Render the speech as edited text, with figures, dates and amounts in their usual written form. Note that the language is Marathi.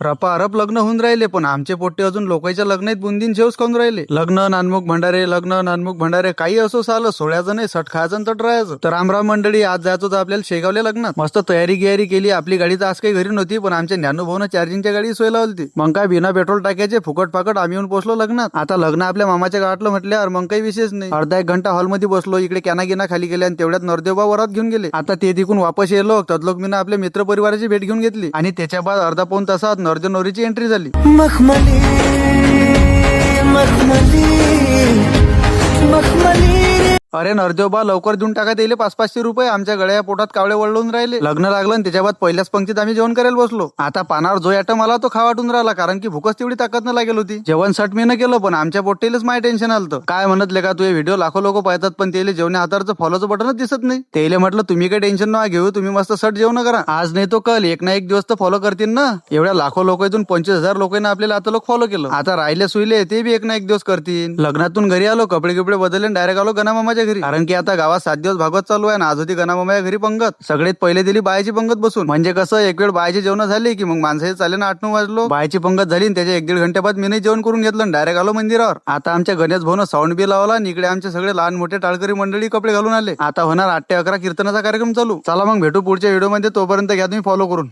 रपारप लग्न होऊन राहिले, पण आमचे पोट्टे अजून लोकांच्या लग्नात बुंदीन शेवच खाऊन राहिले. लग्न नानमुख भंडारे काही असो सालं सोळ्याचं नाही, सट खायचं आणि तट राहायचं. तर रामराम मंडळी, आज जायचं होतं आपल्याला शेगावल्या लग्नात. मस्त तयारी गियारी केली. आपली गाडी तर आज काही घरी नव्हती, पण आमच्या ज्ञानोभाऊनं चार्जिंगच्या गाडी सोय लावली. मग काय बिना पेट्रोल टाकायचे फुकट फाकट आम्ही येऊन पोहोचलो लग्नात. आता लग्न आपल्या मामाच्या गावातलं म्हटल्यावर मग काही विशेष नाही. अर्धा एक घंटा हॉलमध्ये बसलो, इकडे कॅना गिना खाली गेले आणि तेवढ्यात नरदेवबा वरात घेऊन गेले. आता ते तिकून वापस येलो, तदलोक मी आपल्या मित्र परिवाराची भेट घेऊन घेतली आणि त्याच्या बाद अर्धा पाऊण तासात नरदेव नवरीची एंट्री झाली. मखमली मखमली मखमली. अरे नरदेवबा, लवकर देऊन टाका त्याला 500-500 रुपये. आमच्या गळ्या पोटात कावळे वळून राहिले. लग्न लागलं आणि त्याच्या बाद पहिल्याच पंक्तीत आम्ही जेवण करायला बसलो. आता पानावर जो आयटम आला तो खा वाटून राहिला, कारण की भूकच तेवढी ताकद न लागेल होती. जेवण सट मी न केलं, पण आमच्या पोट्टेलाच माय टेन्शन आलं. काय म्हणतले का तुझे व्हिडिओ लाखो लोक पाहतात, पण त्याला जेवण हातावरचं फॉलोचं बटनच दिसत नाही. त्याला म्हटलं तुम्ही काही टेन्शन नका घेऊ, तुम्ही मस्त सट जेवण करा. आज नाही तो कल एक ना एक दिवस तर फॉलो करतील ना. एवढ्या लाखो लोकांतून 25,000 लोकांना आपल्याला आता लोक फॉलो केलं. आता राहिले सुईले ते बी एक ना एक दिवस करतील. लग्नातून घरी आलो, कपडे कपडे बदलले, डायरेक्ट आलो गणामामाच्या घरी, कारण की आता गावात 7 दिवस भागवत चालू आहे. आज होती गणामामाच्या घरी पंगत. सगळ्यात पहिले दिली बायाची पंगत बसून. म्हणजे कसं, एक वेळ बायाची जेवण झाली की मग माणसाचे चाले ना 8-9 वाजलो. बायाची पंगत झाली आणि त्याच्या 1-1.5 घंटे बाद मी जेवण करून घेतलं, डायरेक्ट आलो मंदिरावर. आता आमच्या गणेश भाऊन साऊंड बी लावला आणि इकडे आमचे सगळे लहान मोठे टाळकरी मंडळी कपडे घालून आले. आता होणार 8 ते 11 कीर्तनाचा कार्यक्रम चालू. चला मग भेटू पुढच्या व्हिडिओ मध्ये. तोपर्यंत घ्या तुम्ही फॉलो करून.